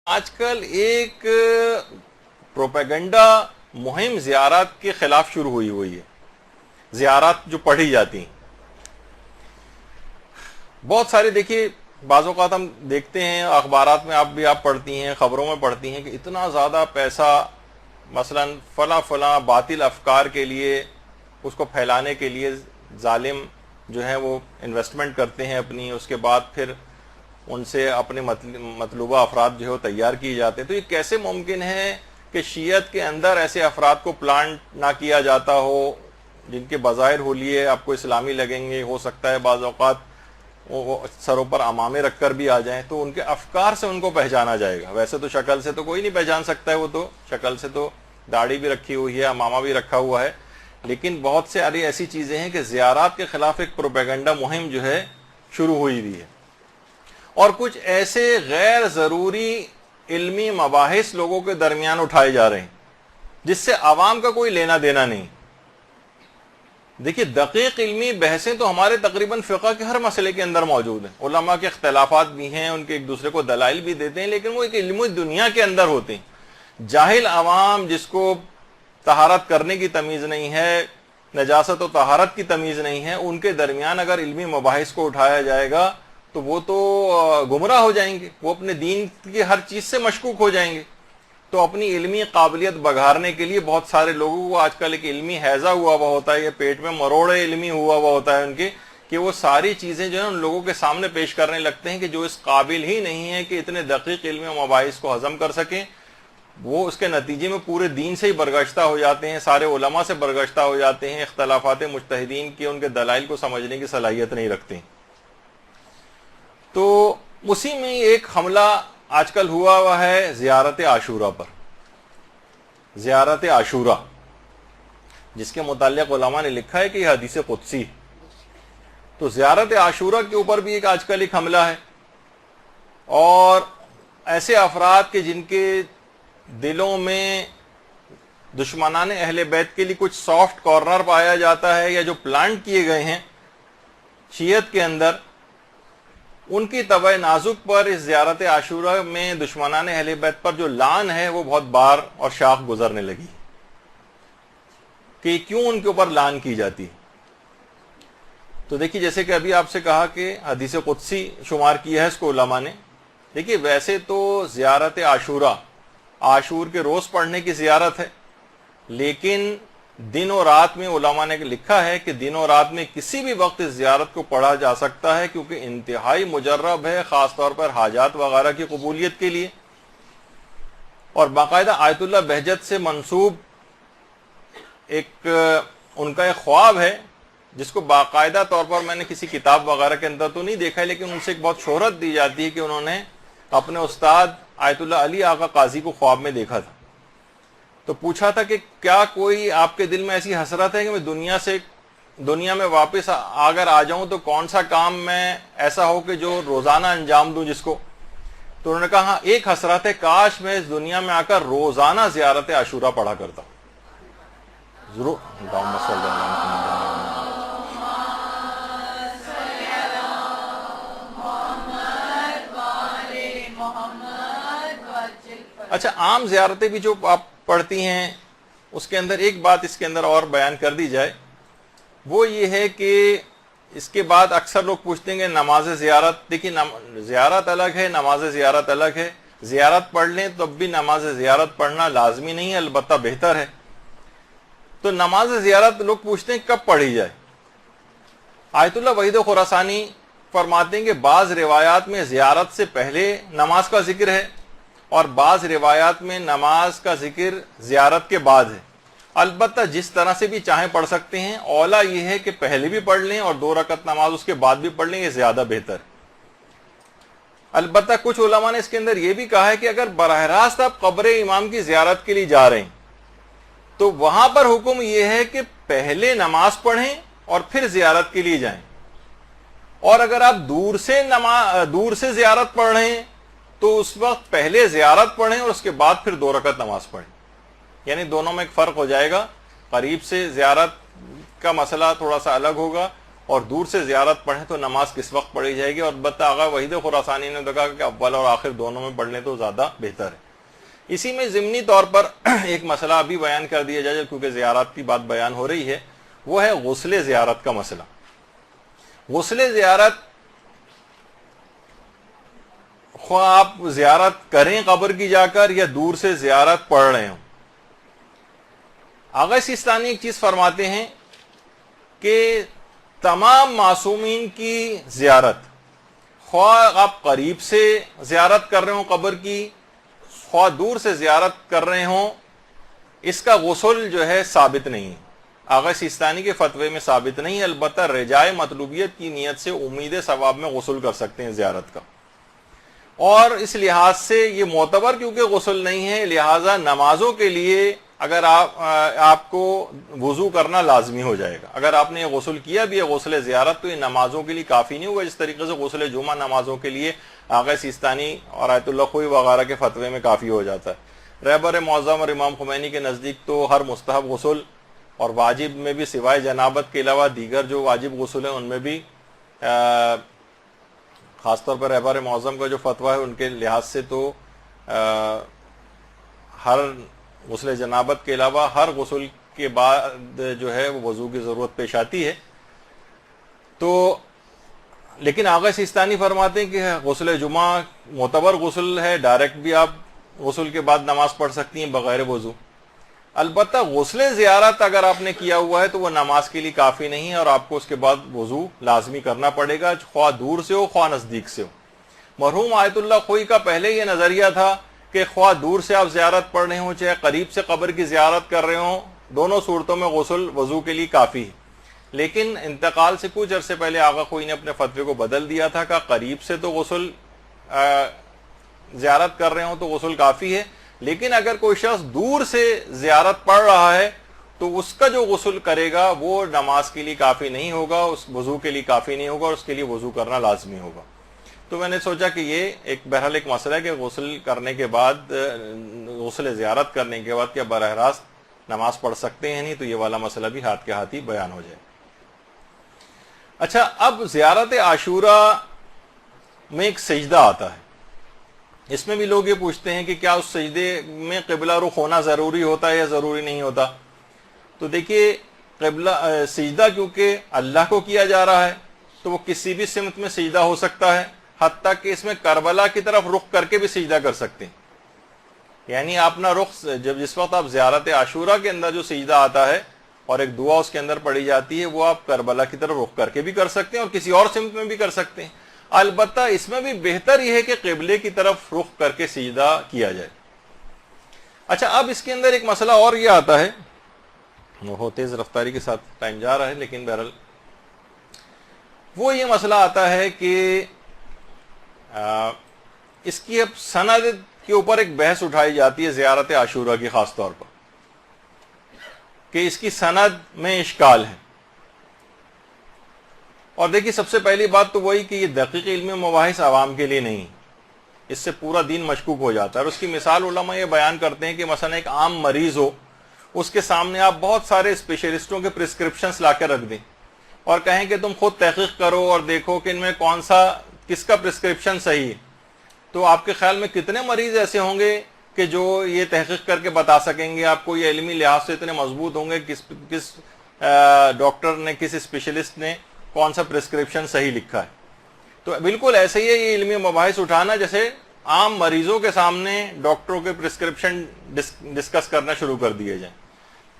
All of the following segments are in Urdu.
آج کل ایک پروپیگنڈا مہم زیارات کے خلاف شروع ہوئی ہے. زیارات جو پڑھی جاتی ہیں بہت سارے، دیکھیے بعض اوقات ہم دیکھتے ہیں اخبارات میں، آپ پڑھتی ہیں، خبروں میں پڑھتی ہیں کہ اتنا زیادہ پیسہ مثلا فلاں باطل افکار کے لیے، اس کو پھیلانے کے لیے ظالم جو ہیں وہ انویسٹمنٹ کرتے ہیں اپنی، اس کے بعد پھر ان سے اپنے مطلوبہ افراد جو ہے وہ تیار کیے جاتے ہیں. تو یہ کیسے ممکن ہے کہ شیعت کے اندر ایسے افراد کو پلانٹ نہ کیا جاتا ہو جن کے بظاہر حلیے آپ کو اسلامی لگیں گے، ہو سکتا ہے بعض اوقات وہ سروں پر امامے رکھ کر بھی آ جائیں، تو ان کے افکار سے ان کو پہچانا جائے گا. ویسے تو شکل سے تو کوئی نہیں پہچان سکتا ہے، وہ تو شکل سے تو داڑھی بھی رکھی ہوئی ہے، امامہ بھی رکھا ہوا ہے، لیکن بہت سے ایسی چیزیں ہیں کہ زیارات کے خلاف ایک پروپیگنڈا مہم جو ہے شروع ہوئی بھی ہے، اور کچھ ایسے غیر ضروری علمی مباحث لوگوں کے درمیان اٹھائے جا رہے ہیں جس سے عوام کا کوئی لینا دینا نہیں. دیکھیے دقیق علمی بحثیں تو ہمارے تقریباً فقہ کے ہر مسئلے کے اندر موجود ہیں، علماء کے اختلافات بھی ہیں، ان کے ایک دوسرے کو دلائل بھی دیتے ہیں، لیکن وہ ایک علمی دنیا کے اندر ہوتے ہیں. جاہل عوام جس کو طہارت کرنے کی تمیز نہیں ہے، نجاست و طہارت کی تمیز نہیں ہے، ان کے درمیان اگر علمی مباحث کو اٹھایا جائے گا تو وہ تو گمراہ ہو جائیں گے، وہ اپنے دین کی ہر چیز سے مشکوک ہو جائیں گے. تو اپنی علمی قابلیت بگھارنے کے لیے بہت سارے لوگوں کو آج کل ایک علمی حیضہ ہوا ہوا ہوتا ہے، یا پیٹ میں مروڑے علمی ہوا ہوا ہوتا ہے ان کے، کہ وہ ساری چیزیں جو ہے ان لوگوں کے سامنے پیش کرنے لگتے ہیں کہ جو اس قابل ہی نہیں ہے کہ اتنے دقیق علمی مباحث کو ہضم کر سکیں. وہ اس کے نتیجے میں پورے دین سے ہی برگشتہ ہو جاتے ہیں، سارے علماء سے برگشتہ ہو جاتے ہیں، اختلافات مجتہدین کی ان کے دلائل کو سمجھنے کی صلاحیت نہیں رکھتے. تو اسی میں ایک حملہ آج کل ہوا ہے زیارت عاشورہ پر. زیارت عاشورہ جس کے متعلق علماء نے لکھا ہے کہ یہ حدیث قدسی. تو زیارت عاشورہ کے اوپر بھی آج کل ایک حملہ ہے، اور ایسے افراد کے جن کے دلوں میں دشمنان اہل بیت کے لیے کچھ سافٹ کارنر پایا جاتا ہے، یا جو پلانٹ کیے گئے ہیں شیعت کے اندر، ان کی طبع نازک پر اس زیارت عاشورہ میں دشمنان اہل بیت پر جو لعن ہے وہ بہت بار اور شاخ گزرنے لگی کہ کیوں ان کے اوپر لعن کی جاتی. تو دیکھیے جیسے کہ ابھی آپ سے کہا کہ حدیث قدسی شمار کیا ہے اس کو علماء نے. دیکھیے ویسے تو زیارت عاشورہ عاشور کے روز پڑھنے کی زیارت ہے، لیکن دن و رات میں علماء نے لکھا ہے کہ دن و رات میں کسی بھی وقت اس زیارت کو پڑھا جا سکتا ہے، کیونکہ انتہائی مجرب ہے، خاص طور پر حاجات وغیرہ کی قبولیت کے لیے. اور باقاعدہ آیت اللہ بہجت سے منسوب ایک ان کا ایک خواب ہے جس کو باقاعدہ طور پر میں نے کسی کتاب وغیرہ کے اندر تو نہیں دیکھا ہے، لیکن ان سے ایک بہت شہرت دی جاتی ہے کہ انہوں نے اپنے استاد آیت اللہ علی آقا قاضی کو خواب میں دیکھا تھا. تو پوچھا تھا کہ کیا کوئی آپ کے دل میں ایسی حسرت ہے کہ میں دنیا میں واپس اگر آ جاؤں تو کون سا کام میں ایسا ہو کہ جو روزانہ انجام دوں جس کو. تو انہوں نے کہا ہاں ایک حسرت ہے، کاش میں اس دنیا میں آ کر روزانہ زیارت عاشورہ پڑھا کرتا. ضرور اللہم صلی اللہ علیہ وسلم. اچھا، عام زیارتیں بھی جو آپ پڑھتی ہیں اس کے اندر ایک بات اس کے اندر اور بیان کر دی جائے، وہ یہ ہے کہ اس کے بعد اکثر لوگ پوچھتے ہیں کہ نماز زیارت. دیکھیے زیارت الگ ہے، نماز زیارت الگ ہے. زیارت پڑھ لیں تب بھی نماز زیارت پڑھنا لازمی نہیں ہے، البتہ بہتر ہے. تو نماز زیارت لوگ پوچھتے ہیں کب پڑھی جائے. آیت اللہ وحید خراسانی فرماتے ہیں کہ بعض روایات میں زیارت سے پہلے نماز کا ذکر ہے، اور بعض روایات میں نماز کا ذکر زیارت کے بعد ہے. البتہ جس طرح سے بھی چاہیں پڑھ سکتے ہیں، اولا یہ ہے کہ پہلے بھی پڑھ لیں اور 2 رکعت نماز اس کے بعد بھی پڑھ لیں، یہ زیادہ بہتر ہے. البتہ کچھ علماء نے اس کے اندر یہ بھی کہا ہے کہ اگر براہ راست آپ قبر امام کی زیارت کے لیے جا رہے ہیں تو وہاں پر حکم یہ ہے کہ پہلے نماز پڑھیں اور پھر زیارت کے لیے جائیں. اور اگر آپ دور سے زیارت پڑھ رہے ہیں تو اس وقت پہلے زیارت پڑھیں اور اس کے بعد پھر 2 رکعت نماز پڑھیں. یعنی دونوں میں ایک فرق ہو جائے گا. قریب سے زیارت کا مسئلہ تھوڑا سا الگ ہوگا، اور دور سے زیارت پڑھیں تو نماز کس وقت پڑھی جائے گی؟ اور البتہ آغا وحید خراسانی نے کہا کہ اول اور آخر دونوں میں پڑھ لیں تو زیادہ بہتر ہے۔ اسی میں ضمنی طور پر ایک مسئلہ ابھی بیان کر دیا جائے کیونکہ زیارت کی بات بیان ہو رہی ہے، وہ ہے غسل زیارت کا مسئلہ۔ غسل زیارت، خواہ آپ زیارت کریں قبر کی جا کر یا دور سے زیارت پڑھ رہے ہوں، آغا سیستانی ایک چیز فرماتے ہیں کہ تمام معصومین کی زیارت، خواہ آپ قریب سے زیارت کر رہے ہوں قبر کی، خواہ دور سے زیارت کر رہے ہوں، اس کا غسل جو ہے ثابت نہیں ہے، آغا سیستانی کے فتوے میں ثابت نہیں ہے۔ البتہ رجائے مطلوبیت کی نیت سے امید ثواب میں غسل کر سکتے ہیں زیارت کا، اور اس لحاظ سے یہ معتبر کیونکہ غسل نہیں ہے، لہٰذا نمازوں کے لیے اگر آپ کو وضو کرنا لازمی ہو جائے گا۔ اگر آپ نے یہ غسل کیا بھی ہے غسل زیارت تو یہ نمازوں کے لیے کافی نہیں ہوگا، جس طریقے سے غسل جمعہ نمازوں کے لیے آغا سیستانی اور آیت اللہ خوئی وغیرہ کے فتوے میں کافی ہو جاتا ہے۔ رہبر معظم اور امام خمینی کے نزدیک تو ہر مستحب غسل اور واجب میں بھی سوائے جنابت کے علاوہ دیگر جو واجب غسل ہیں ان میں بھی خاص طور پر رہبر معظم کا جو فتویٰ ہے ان کے لحاظ سے تو ہر غسل جنابت کے علاوہ ہر غسل کے بعد جو ہے وہ وضو کی ضرورت پیش آتی ہے۔ تو لیکن آغا سیستانی فرماتے ہیں کہ غسل جمعہ معتبر غسل ہے، ڈائریکٹ بھی آپ غسل کے بعد نماز پڑھ سکتی ہیں بغیر وضو۔ البتہ غسل زیارت اگر آپ نے کیا ہوا ہے تو وہ نماز کے لیے کافی نہیں ہے اور آپ کو اس کے بعد وضو لازمی کرنا پڑے گا، خواہ دور سے ہو خواہ نزدیک سے ہو۔ مرحوم آیت اللہ خوئی کا پہلے یہ نظریہ تھا کہ خواہ دور سے آپ زیارت پڑھ رہے ہوں چاہے قریب سے قبر کی زیارت کر رہے ہوں، دونوں صورتوں میں غسل وضو کے لیے کافی ہے۔ لیکن انتقال سے کچھ عرصے پہلے آغا خوئی نے اپنے فتوے کو بدل دیا تھا کہ قریب سے تو غسل زیارت کر رہے ہوں تو غسل کافی ہے، لیکن اگر کوئی شخص دور سے زیارت پڑھ رہا ہے تو اس کا جو غسل کرے گا وہ نماز کے لیے کافی نہیں ہوگا، اس وضو کے لیے کافی نہیں ہوگا اور اس کے لیے وضو کرنا لازمی ہوگا۔ تو میں نے سوچا کہ یہ بہرحال ایک مسئلہ ہے کہ غسل کرنے کے بعد، غسل زیارت کرنے کے بعد کیا براہ راست نماز پڑھ سکتے ہیں؟ نہیں تو یہ والا مسئلہ بھی ہاتھ کے ہاتھ ہی بیان ہو جائے۔ اچھا، اب زیارت عاشوراء میں ایک سجدہ آتا ہے، اس میں بھی لوگ یہ پوچھتے ہیں کہ کیا اس سجدے میں قبلہ رخ ہونا ضروری ہوتا ہے یا ضروری نہیں ہوتا؟ تو دیکھیے، قبلہ سجدہ کیونکہ اللہ کو کیا جا رہا ہے تو وہ کسی بھی سمت میں سجدہ ہو سکتا ہے، حتیٰ کہ اس میں کربلا کی طرف رخ کر کے بھی سجدہ کر سکتے ہیں۔ یعنی اپنا رخ جس وقت آپ زیارت عاشوراء کے اندر جو سجدہ آتا ہے اور ایک دعا اس کے اندر پڑھی جاتی ہے وہ آپ کربلا کی طرف رخ کر کے بھی کر سکتے ہیں اور کسی اور سمت میں بھی کر سکتے ہیں۔ البتہ اس میں بھی بہتر یہ ہے کہ قبلے کی طرف رخ کر کے سجدہ کیا جائے۔ اچھا، اب اس کے اندر ایک مسئلہ اور یہ آتا ہے، وہ تیز رفتاری کے ساتھ ٹائم جا رہا ہے لیکن بہرحال وہ یہ مسئلہ آتا ہے کہ اس کی اب سند کے اوپر ایک بحث اٹھائی جاتی ہے زیارت عاشوراء کی، خاص طور پر کہ اس کی سند میں اشکال ہے۔ اور دیکھیے، سب سے پہلی بات تو وہی کہ یہ دقیق علمی مباحث عوام کے لیے نہیں، اس سے پورا دین مشکوک ہو جاتا ہے۔ اور اس کی مثال علماء یہ بیان کرتے ہیں کہ مثلا ایک عام مریض ہو، اس کے سامنے آپ بہت سارے اسپیشلسٹوں کے پرسکرپشنز لا کے رکھ دیں اور کہیں کہ تم خود تحقیق کرو اور دیکھو کہ ان میں کس کا پرسکرپشن صحیح ہے، تو آپ کے خیال میں کتنے مریض ایسے ہوں گے کہ جو یہ تحقیق کر کے بتا سکیں گے آپ کو، یہ علمی لحاظ سے اتنے مضبوط ہوں گے کس ڈاکٹر نے، کس اسپیشلسٹ نے کون سا پرسکرپشن صحیح لکھا ہے؟ تو بالکل ایسے ہی ہے یہ علمی مباحث اٹھانا جیسے عام مریضوں کے سامنے ڈاکٹروں کے پرسکرپشن ڈسکس کرنا شروع کر دیے جائیں،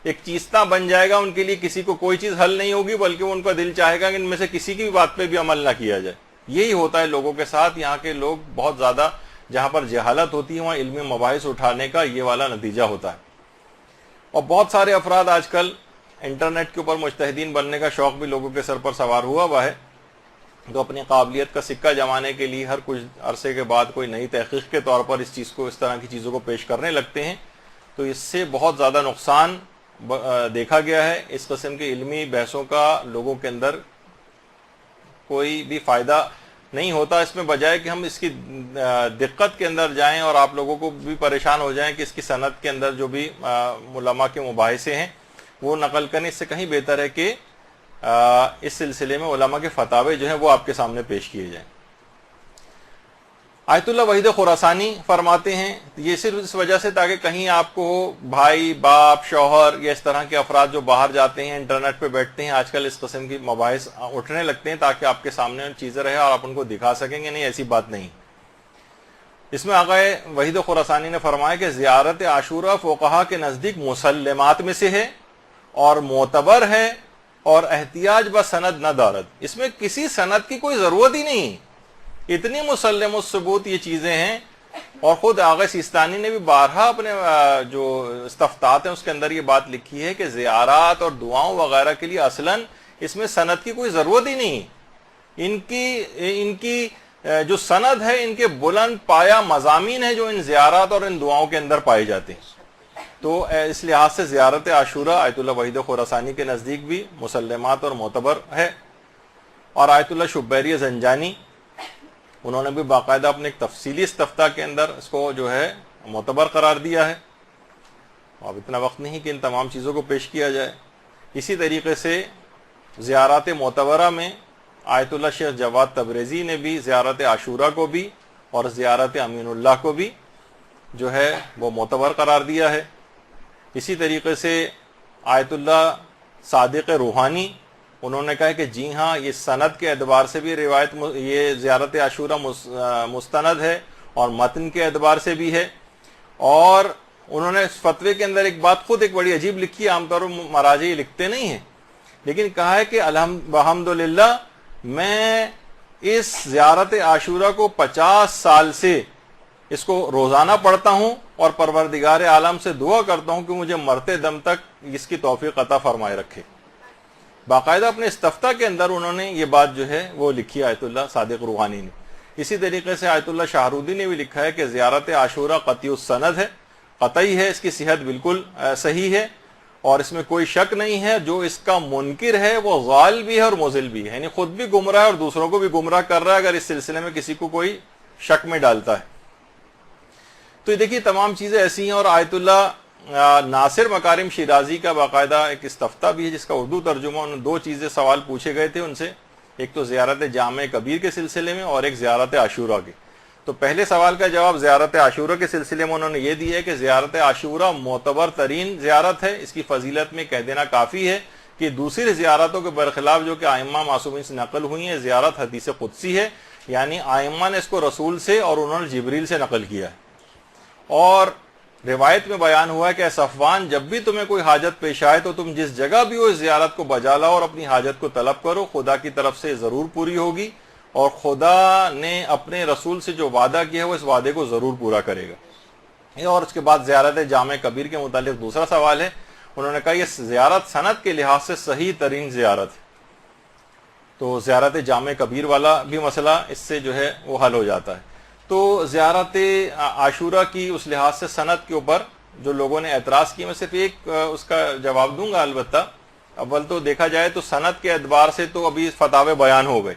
ایک چیستہ بن جائے گا ان کے لیے، کسی کو کوئی چیز حل نہیں ہوگی بلکہ ان کا دل چاہے گا کہ ان میں سے کسی کی بھی بات پہ بھی عمل نہ کیا جائے۔ یہی ہوتا ہے لوگوں کے ساتھ، یہاں کے لوگ بہت زیادہ جہاں پر جہالت ہوتی ہے وہاں علمی مباحث اٹھانے کا یہ والا نتیجہ ہوتا ہے۔ اور بہت سارے افراد آج کل انٹرنیٹ کے اوپر مجتہدین بننے کا شوق بھی لوگوں کے سر پر سوار ہوا ہے، تو اپنی قابلیت کا سکہ جمانے کے لیے ہر کچھ عرصے کے بعد کوئی نئی تحقیق کے طور پر اس طرح کی چیزوں کو پیش کرنے لگتے ہیں۔ تو اس سے بہت زیادہ نقصان دیکھا گیا ہے۔ اس قسم کے علمی بحثوں کا لوگوں کے اندر کوئی بھی فائدہ نہیں ہوتا، اس میں بجائے کہ ہم اس کی دقت کے اندر جائیں اور آپ لوگوں کو بھی پریشان ہو جائیں کہ اس کی سند کے اندر جو بھی علماء کے مباحثے ہیں وہ نقل کرنے، اس سے کہیں بہتر ہے کہ اس سلسلے میں علماء کے فتاوے جو ہیں وہ آپ کے سامنے پیش کیے جائیں۔ آیت اللہ وحید خراسانی فرماتے ہیں یہ صرف اس وجہ سے تاکہ کہیں آپ کو بھائی باپ شوہر یا اس طرح کے افراد جو باہر جاتے ہیں انٹرنیٹ پہ بیٹھتے ہیں، آج کل اس قسم کی مباحث اٹھنے لگتے ہیں تاکہ آپ کے سامنے چیزیں رہے اور آپ ان کو دکھا سکیں گے، نہیں ایسی بات نہیں۔ اس میں آقا وحید خراسانی نے فرمایا کہ زیارت عاشورہ فقہا کے نزدیک مسلمات میں سے ہے اور معتبر ہے اور احتیاج بسند نہ دارد، اس میں کسی سند کی کوئی ضرورت ہی نہیں، اتنی مسلم الثبوت یہ چیزیں ہیں۔ اور خود آغا سیستانی نے بھی بارہا اپنے جو استفتاحات ہیں اس کے اندر یہ بات لکھی ہے کہ زیارات اور دعاؤں وغیرہ کے لیے اصلاً اس میں سند کی کوئی ضرورت ہی نہیں، ان کی جو سند ہے ان کے بلند پایا مضامین ہیں جو ان زیارات اور ان دعاؤں کے اندر پائے جاتے ہیں۔ تو اس لحاظ سے زیارت عاشورہ آیت اللہ وحید خراسانی کے نزدیک بھی مسلمات اور معتبر ہے۔ اور آیت اللہ شبیری زنجانی انہوں نے بھی باقاعدہ اپنے ایک تفصیلی استفتاء کے اندر اس کو جو ہے معتبر قرار دیا ہے۔ اب اتنا وقت نہیں کہ ان تمام چیزوں کو پیش کیا جائے۔ اسی طریقے سے زیارات معتبرہ میں آیت اللہ شیخ جواد تبریزی نے بھی زیارت عاشورہ کو بھی اور زیارت امین اللہ کو بھی جو ہے وہ معتبر قرار دیا ہے۔ اسی طریقے سے آیت اللہ صادق روحانی انہوں نے کہا کہ جی ہاں یہ سند کے اعتبار سے بھی روایت یہ زیارت عاشورہ مستند ہے اور متن کے اعتبار سے بھی ہے۔ اور انہوں نے اس فتوے کے اندر ایک بات خود ایک بڑی عجیب لکھی ہے، عام طور پر مراجع یہ لکھتے نہیں ہیں، لیکن کہا ہے کہ الحمدللہ میں اس زیارت عاشورہ کو 50 سال سے اس کو روزانہ پڑھتا ہوں اور پروردگار عالم سے دعا کرتا ہوں کہ مجھے مرتے دم تک اس کی توفیق عطا فرمائے رکھے۔ باقاعدہ اپنے استفتاء کے اندر انہوں نے یہ بات جو ہے وہ لکھی آیت اللہ صادق روحانی نے۔ اسی طریقے سے آیت اللہ شاہرودی نے بھی لکھا ہے کہ زیارت عاشورہ قطعی السند ہے، قطعی ہے، اس کی صحت بالکل صحیح ہے اور اس میں کوئی شک نہیں ہے۔ جو اس کا منکر ہے وہ غال بھی ہے اور مضل بھی ہے، یعنی خود بھی گمراہ ہے اور دوسروں کو بھی گمراہ کر رہا ہے اگر اس سلسلے میں کسی کو کوئی شک میں ڈالتا ہے۔ تو یہ دیکھیے تمام چیزیں ایسی ہیں۔ اور آیت اللہ ناصر مکارم شیرازی کا باقاعدہ ایک استفتاء بھی ہے جس کا اردو ترجمہ، انہوں نے 2 چیزیں سوال پوچھے گئے تھے ان سے، ایک تو زیارت جامع کبیر کے سلسلے میں اور ایک زیارت عاشورہ کے۔ تو پہلے سوال کا جواب زیارت عاشورہ کے سلسلے میں انہوں نے یہ دیا ہے کہ زیارت عاشورہ معتبر ترین زیارت ہے، اس کی فضیلت میں کہہ دینا کافی ہے کہ دوسری زیارتوں کے برخلاف جو کہ ائمہ معصومین سے نقل ہوئی ہیں، زیارت حدیث قدسی ہے، یعنی ائمہ نے اس کو رسول سے اور انہوں نے جبریل سے نقل کیا ہے۔ اور روایت میں بیان ہوا ہے کہ اے صفوان جب بھی تمہیں کوئی حاجت پیش آئے تو تم جس جگہ بھی ہو اس زیارت کو بجا لاؤ اور اپنی حاجت کو طلب کرو، خدا کی طرف سے ضرور پوری ہوگی اور خدا نے اپنے رسول سے جو وعدہ کیا ہے وہ اس وعدے کو ضرور پورا کرے گا۔ اور اس کے بعد زیارت جامع کبیر کے متعلق دوسرا سوال ہے، انہوں نے کہا یہ زیارت سند کے لحاظ سے صحیح ترین زیارت ہے۔ تو زیارت جامع کبیر والا بھی مسئلہ اس سے جو ہے وہ حل ہو جاتا ہے۔ تو زیارت عاشورہ کی اس لحاظ سے سند کے اوپر جو لوگوں نے اعتراض کیا، میں صرف ایک اس کا جواب دوں گا۔ البتہ اول تو دیکھا جائے تو سند کے اعتبار سے تو ابھی فتاوے بیان ہو گئے،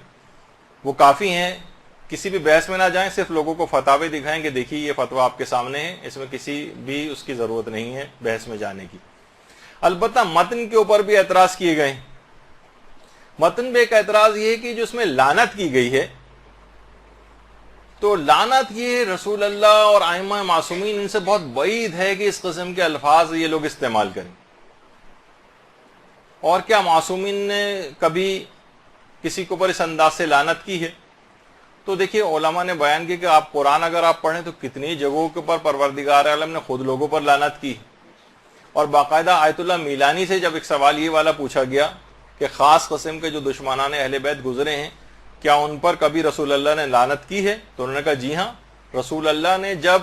وہ کافی ہیں، کسی بھی بحث میں نہ جائیں، صرف لوگوں کو فتاوے دکھائیں کہ دیکھیے یہ فتویٰ آپ کے سامنے ہے، اس میں کسی بھی اس کی ضرورت نہیں ہے بحث میں جانے کی۔ البتہ متن کے اوپر بھی اعتراض کیے گئے۔ متن میں ایک اعتراض یہ ہے کہ جو اس میں لعنت کی گئی ہے، تو لعنت یہ رسول اللہ اور ائمہ معصومین ان سے بہت بعید ہے کہ اس قسم کے الفاظ یہ لوگ استعمال کریں۔ اور کیا معصومین نے کبھی کسی کے اوپر اس انداز سے لعنت کی ہے؟ تو دیکھیے علماء نے بیان کیا کہ آپ قرآن اگر آپ پڑھیں تو کتنی جگہوں کے اوپر پروردگار عالم نے خود لوگوں پر لعنت کی۔ اور باقاعدہ آیت اللہ میلانی سے جب ایک سوال یہ والا پوچھا گیا کہ خاص قسم کے جو دشمنان اہل بیت گزرے ہیں کیا ان پر کبھی رسول اللہ نے لعنت کی ہے؟ تو انہوں نے کہا جی ہاں، رسول اللہ نے جب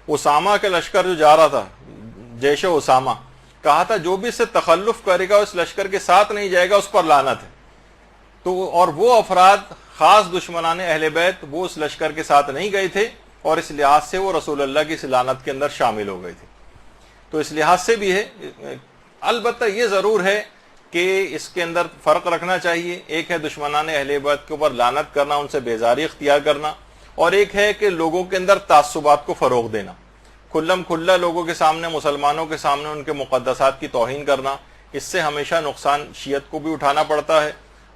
اسامہ کے لشکر جو جا رہا تھا، جیش اسامہ، کہا تھا جو بھی اس سے تخلف کرے گا اس لشکر کے ساتھ نہیں جائے گا اس پر لعنت ہے۔ تو اور وہ افراد خاص دشمنان اہل بیت وہ اس لشکر کے ساتھ نہیں گئے تھے اور اس لحاظ سے وہ رسول اللہ کی اس لعنت کے اندر شامل ہو گئے تھے۔ تو اس لحاظ سے بھی ہے۔ البتہ یہ ضرور ہے کہ اس کے اندر فرق رکھنا چاہیے، ایک ہے دشمنان اہل بیت کے اوپر لعنت کرنا، ان سے بیزاری اختیار کرنا، اور ایک ہے کہ لوگوں کے اندر تعصبات کو فروغ دینا، کھلم کھلا لوگوں کے سامنے، مسلمانوں کے سامنے ان کے مقدسات کی توہین کرنا، اس سے ہمیشہ نقصان شیعت کو بھی اٹھانا پڑتا ہے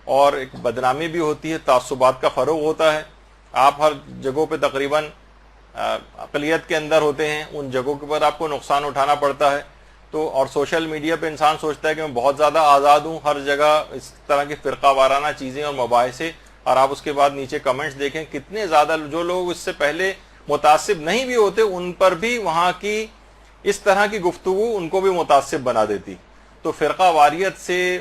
اور ایک بدنامی بھی ہوتی ہے، تعصبات کا فروغ ہوتا ہے. آپ ہر جگہوں پہ تقریباً اقلیت کے اندر ہوتے ہیں، ان جگہوں کے پر آپ کو نقصان اٹھانا پڑتا ہے. تو اور سوشل میڈیا پہ انسان سوچتا ہے کہ میں بہت زیادہ آزاد ہوں، ہر جگہ اس طرح کی فرقہ وارانہ چیزیں اور مباحثے، اور آپ اس کے بعد نیچے کمنٹس دیکھیں کتنے زیادہ جو لوگ اس سے پہلے متعصب نہیں بھی ہوتے ان پر بھی وہاں کی اس طرح کی گفتگو ان کو بھی متعصب بنا دیتی. تو فرقہ واریت سے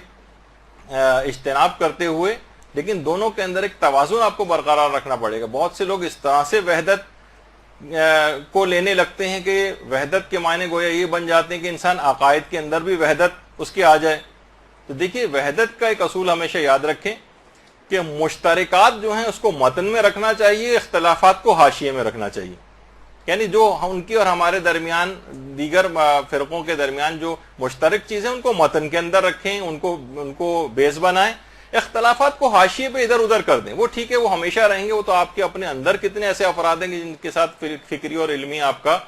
اجتناب کرتے ہوئے لیکن دونوں کے اندر ایک توازن آپ کو برقرار رکھنا پڑے گا. بہت سے لوگ اس طرح سے وحدت کو لینے لگتے ہیں کہ وحدت کے معنی گویا یہ بن جاتے ہیں کہ انسان عقائد کے اندر بھی وحدت اس کی آ جائے. تو دیکھیے وحدت کا ایک اصول ہمیشہ یاد رکھیں کہ مشترکات جو ہیں اس کو متن میں رکھنا چاہیے، اختلافات کو حاشیے میں رکھنا چاہیے. یعنی جو ان کی اور ہمارے درمیان دیگر فرقوں کے درمیان جو مشترک چیزیں ان کو متن کے اندر رکھیں، ان کو بیس بنائیں، اختلافات کو حاشیے پہ ادھر ادھر کر دیں. وہ ٹھیک ہے، وہ ہمیشہ رہیں گے، وہ تو آپ کے اپنے اندر کتنے ایسے افراد ہیں جن کے ساتھ فکری اور علمی آپ کا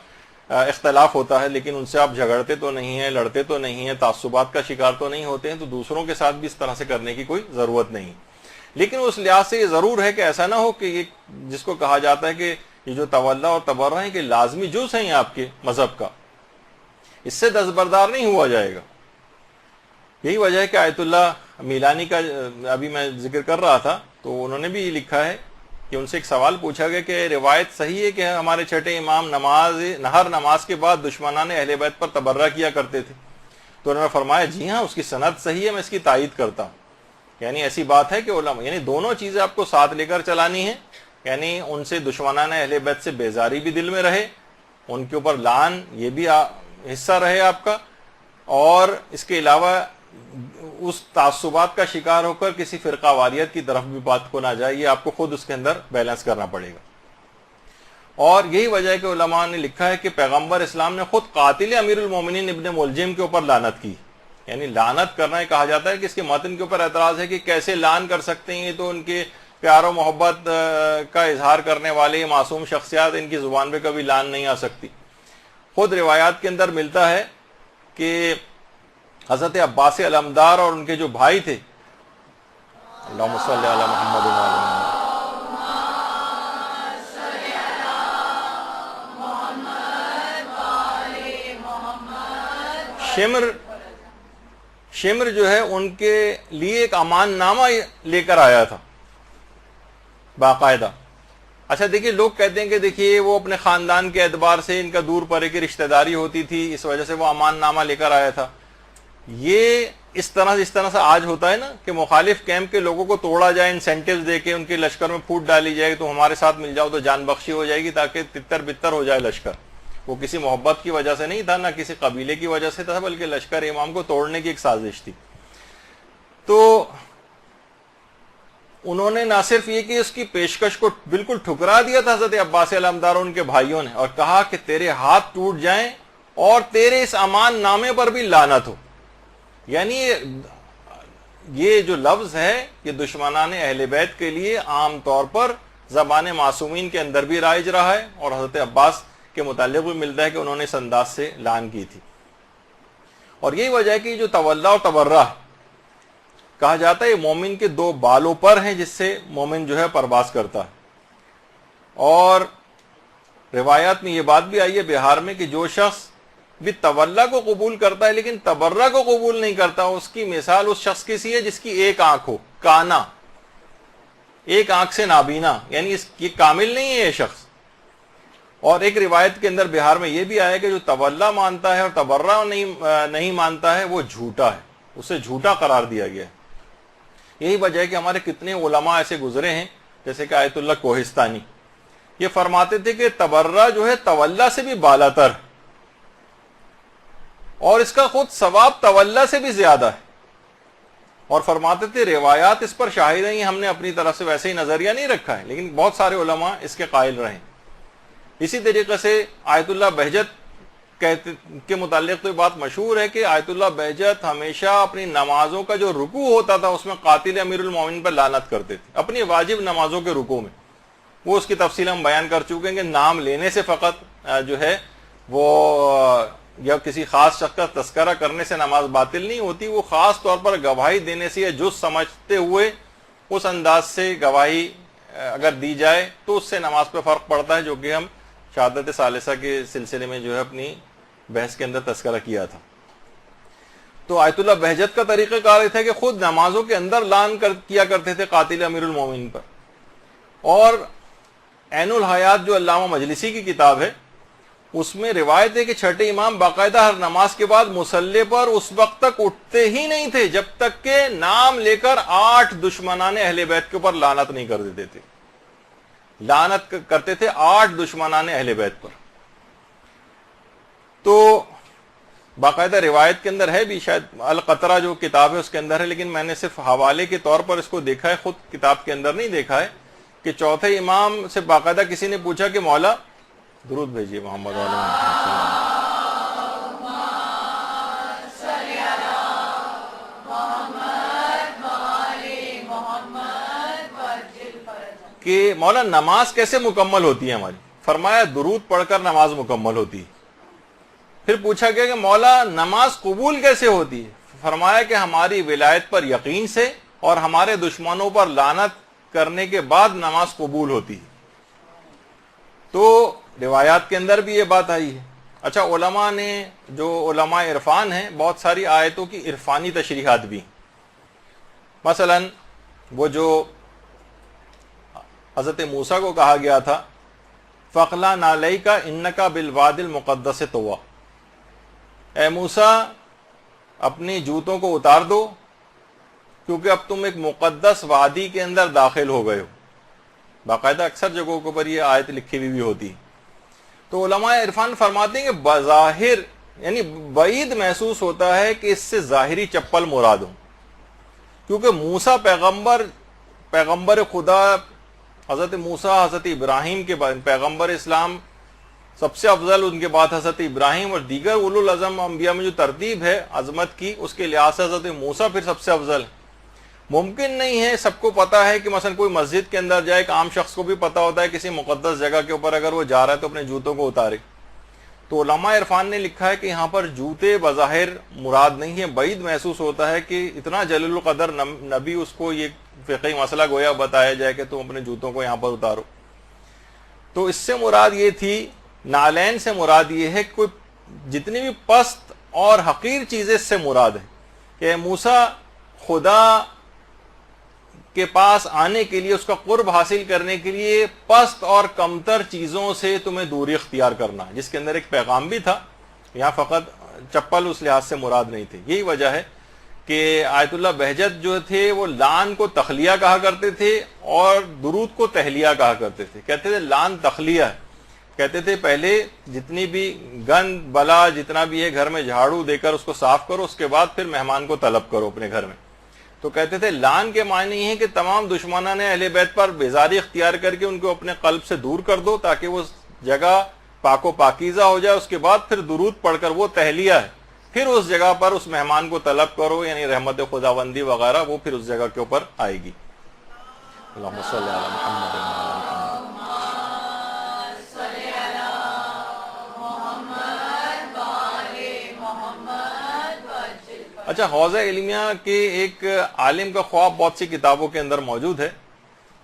اختلاف ہوتا ہے، لیکن ان سے آپ جھگڑتے تو نہیں ہیں، لڑتے تو نہیں ہیں، تعصبات کا شکار تو نہیں ہوتے ہیں. تو دوسروں کے ساتھ بھی اس طرح سے کرنے کی کوئی ضرورت نہیں. لیکن اس لحاظ سے یہ ضرور ہے کہ ایسا نہ ہو کہ یہ جس کو کہا جاتا ہے کہ یہ جو تولا اور تبرہ ہیں کہ لازمی جز ہیں آپ کے مذہب کا، اس سے دستبردار نہیں ہوا جائے گا. یہی وجہ ہے کہ آیت اللہ میلانی کا ابھی میں ذکر کر رہا تھا تو انہوں نے بھی لکھا ہے کہ ان سے ایک سوال پوچھا گیا کہ روایت صحیح ہے کہ ہمارے چھٹے امام ہر نماز کے بعد دشمنان اہل بیت پر تبرہ کیا کرتے تھے. تو انہوں نے فرمایا جی ہاں، اس کی سند صحیح ہے، میں اس کی تائید کرتا ہوں. یعنی ایسی بات ہے کہ علماء یعنی دونوں چیزیں آپ کو ساتھ لے کر چلانی ہیں. یعنی ان سے دشمنان اہل بیت سے بیزاری بھی دل میں رہے، ان کے اوپر لعن یہ بھی حصہ رہے آپ کا، اور اس کے علاوہ اس تعصبات کا شکار ہو کر کسی فرقہ واریت کی طرف بھی بات کو نہ جائے. یہ آپ کو خود اس کے اندر بیلنس کرنا پڑے گا. اور یہی وجہ ہے کہ علماء نے لکھا ہے کہ پیغمبر اسلام نے خود قاتل امیر المومنین ابن ملجم کے اوپر لعنت کی. یعنی لعنت کرنا یہ کہا جاتا ہے کہ اس کے متن کے اوپر اعتراض ہے کہ کیسے لعن کر سکتے ہیں، یہ تو ان کے پیار و محبت کا اظہار کرنے والے معصوم شخصیات، ان کی زبان پہ کبھی لعن نہیں آ سکتی. خود روایات کے اندر ملتا ہے کہ حضرت عباس علمدار اور ان کے جو بھائی تھے، اللہم صلی علی محمد و علی محمد، شمر جو ہے ان کے لیے ایک امان نامہ لے کر آیا تھا باقاعدہ. اچھا دیکھیے، لوگ کہتے ہیں کہ دیکھیے وہ اپنے خاندان کے اعتبار سے ان کا دور پرے کی رشتہ داری ہوتی تھی، اس وجہ سے وہ امان نامہ لے کر آیا تھا. یہ اس طرح سے آج ہوتا ہے نا کہ مخالف کیمپ کے لوگوں کو توڑا جائے، انسینٹیوز دے کے ان کے لشکر میں پھوٹ ڈالی جائے تو ہمارے ساتھ مل جاؤ تو جان بخشی ہو جائے گی، تاکہ تتر بتر ہو جائے لشکر. وہ کسی محبت کی وجہ سے نہیں تھا، نہ کسی قبیلے کی وجہ سے تھا، بلکہ لشکر امام کو توڑنے کی ایک سازش تھی. تو انہوں نے نہ صرف یہ کہ اس کی پیشکش کو بالکل ٹھکرا دیا تھا حضرت عباس علمدار اور ان کے بھائیوں نے، اور کہا کہ تیرے ہاتھ ٹوٹ جائیں اور تیرے اس امان نامے پر بھی لعنت ہو. یعنی یہ جو لفظ ہے یہ دشمنان اہل بیت کے لیے عام طور پر زبان معصومین کے اندر بھی رائج رہا ہے، اور حضرت عباس کے متعلق بھی ملتا ہے کہ انہوں نے اس انداز سے لعن کی تھی. اور یہی وجہ ہے کہ جو تولا اور تبرہ کہا جاتا ہے یہ مومن کے دو بالوں پر ہیں جس سے مومن جو ہے پرواز کرتا ہے. اور روایات میں یہ بات بھی آئی ہے بہار میں کہ جو شخص بھی تولا کو قبول کرتا ہے لیکن تبرہ کو قبول نہیں کرتا، اس کی مثال اس شخص کی سی ہے جس کی ایک آنکھ ہو، کانا، ایک آنکھ سے نابینا، یعنی یہ کامل نہیں ہے یہ شخص. اور ایک روایت کے اندر بہار میں یہ بھی آیا کہ جو تولا مانتا ہے اور تبرہ نہیں مانتا ہے وہ جھوٹا ہے، اسے جھوٹا قرار دیا گیا ہے. یہی وجہ ہے کہ ہمارے کتنے علماء ایسے گزرے ہیں جیسے کہ آیت اللہ کوہستانی، یہ فرماتے تھے کہ تبرہ جو ہے تولا سے بھی بالا تر، اور اس کا خود ثواب تولا سے بھی زیادہ ہے. اور فرماتے تھے روایات اس پر شاہد ہیں، ہم نے اپنی طرف سے ویسے ہی نظریہ نہیں رکھا ہے، لیکن بہت سارے علماء اس کے قائل رہے. اسی طریقے سے آیت اللہ بہجت کے متعلق تو یہ بات مشہور ہے کہ آیت اللہ بہجت ہمیشہ اپنی نمازوں کا جو رکوع ہوتا تھا اس میں قاتل امیر المومنین پر لعنت کرتے تھے، اپنی واجب نمازوں کے رکوع میں. وہ اس کی تفصیل ہم بیان کر چکے ہیں کہ نام لینے سے فقط جو ہے وہ یا کسی خاص شخص کا تذکرہ کرنے سے نماز باطل نہیں ہوتی، وہ خاص طور پر گواہی دینے سے یا جز سمجھتے ہوئے اس انداز سے گواہی اگر دی جائے تو اس سے نماز پہ فرق پڑتا ہے، جو کہ ہم شہادت ثالثہ کے سلسلے میں جو ہے اپنی بحث کے اندر تذکرہ کیا تھا۔ تو آیت اللہ بہجت کا طریقہ کار یہ تھا کہ خود نمازوں کے اندر لعن کیا کرتے تھے قاتل امیر المومنین پر۔ اور عین الحیات جو علامہ مجلسی کی کتاب ہے، اس میں روایت ہے کہ چھٹے امام باقاعدہ ہر نماز کے بعد مصلی پر اس وقت تک اٹھتے ہی نہیں تھے جب تک کہ نام لے کر 8 دشمنان اہل بیت کے اوپر لعنت نہیں کر دیتے تھے۔ لعنت کرتے تھے 8 دشمنان اہل بیت پر۔ تو باقاعدہ روایت کے اندر ہے بھی، شاید القطرہ جو کتاب ہے اس کے اندر ہے، لیکن میں نے صرف حوالے کے طور پر اس کو دیکھا ہے، خود کتاب کے اندر نہیں دیکھا ہے، کہ چوتھے امام سے باقاعدہ کسی نے پوچھا کہ مولا درود بھیجیے محمد علیہ وسلم، کہ مولا نماز کیسے مکمل ہوتی ہے ہماری؟ فرمایا درود پڑھ کر نماز مکمل ہوتی ہے۔ پھر پوچھا گیا کہ مولا نماز قبول کیسے ہوتی ہے؟ فرمایا کہ ہماری ولایت پر یقین سے اور ہمارے دشمنوں پر لعنت کرنے کے بعد نماز قبول ہوتی ہے۔ تو روایات کے اندر بھی یہ بات آئی ہے۔ اچھا، علماء نے جو علماء عرفان ہیں، بہت ساری آیتوں کی عرفانی تشریحات بھی، مثلا وہ جو حضرت موسیٰ کو کہا گیا تھا فَقْلَا نَعْلَيْكَ إِنَّكَ بِالْوَادِ الْمُقَدَّسِ طُوَىٰ، اے موسیٰ اپنی جوتوں کو اتار دو کیونکہ اب تم ایک مقدس وادی کے اندر داخل ہو گئے ہو۔ باقاعدہ اکثر جگہوں کے اوپر یہ آیت لکھی ہوئی بھی ہوتی ہے۔ تو علماء عرفان فرماتے ہیں کہ بظاہر یعنی بعید محسوس ہوتا ہے کہ اس سے ظاہری چپل مراد ہو، کیونکہ موسیٰ پیغمبر خدا، حضرت موسیٰ حضرت ابراہیم کے بعد پیغمبر اسلام سب سے افضل، ان کے بعد حضرت ابراہیم، اور دیگر اولو العزم انبیاء میں جو ترتیب ہے عظمت کی، اس کے لحاظ سے حضرت موسیٰ پھر سب سے افضل ہے۔ ممکن نہیں ہے، سب کو پتا ہے کہ مثلا کوئی مسجد کے اندر جائے، ایک عام شخص کو بھی پتا ہوتا ہے کسی مقدس جگہ کے اوپر اگر وہ جا رہا ہے تو اپنے جوتوں کو اتارے۔ تو علماء عرفان نے لکھا ہے کہ یہاں پر جوتے بظاہر مراد نہیں ہے، بعید محسوس ہوتا ہے کہ اتنا جلیل القدر نبی، اس کو یہ فقہی مسئلہ گویا بتایا جائے کہ تم اپنے جوتوں کو یہاں پر اتارو۔ تو اس سے مراد یہ تھی، نالین سے مراد یہ ہے کہ کوئی جتنی بھی پست اور حقیر چیزیں اس سے مراد ہے کہ موسیٰ خدا کے پاس آنے کے لیے، اس کا قرب حاصل کرنے کے لیے پست اور کمتر چیزوں سے تمہیں دوری اختیار کرنا ہے، جس کے اندر ایک پیغام بھی تھا۔ یہاں فقط چپل اس لحاظ سے مراد نہیں تھی۔ یہی وجہ ہے کہ آیت اللہ بہجت جو تھے وہ لعن کو تخلیہ کہا کرتے تھے اور درود کو تہلیہ کہا کرتے تھے۔ کہتے تھے لعن تخلیہ ہے، کہتے تھے پہلے جتنی بھی گند بلا جتنا بھی ہے گھر میں جھاڑو دے کر اس کو صاف کرو، اس کے بعد پھر مہمان کو طلب کرو اپنے گھر میں۔ تو کہتے تھے لعن کے معنی یہ ہے کہ تمام دشمنان اہل بیت پر بیزاری اختیار کر کے ان کو اپنے قلب سے دور کر دو تاکہ وہ جگہ پاک و پاکیزہ ہو جائے، اس کے بعد پھر درود پڑھ کر، وہ تہلیہ ہے، پھر اس جگہ پر اس مہمان کو طلب کرو، یعنی رحمت خداوندی وغیرہ وہ پھر اس جگہ کے اوپر آئے گی۔ اللہم صلی علی محمد وعلی آل محمد۔ اچھا، حوزہ علمیہ کے ایک عالم کا خواب بہت سی کتابوں کے اندر موجود ہے،